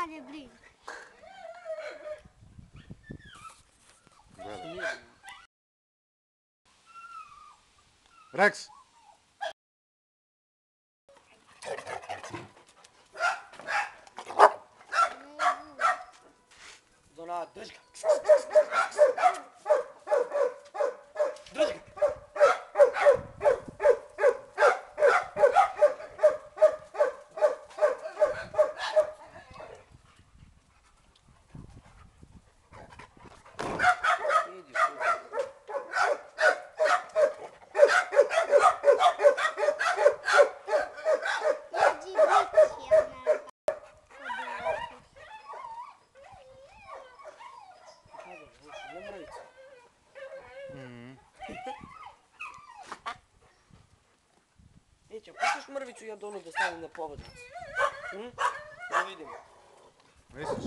manje briga. Rex! Zona, drži ga. Drži ga. Idi tu. Jeđi bić, ja ne znam. Ne mrvicu. Neće, pustiš mrvicu, ja donu da stavim na povodnicu. Da vidimo. Misliš?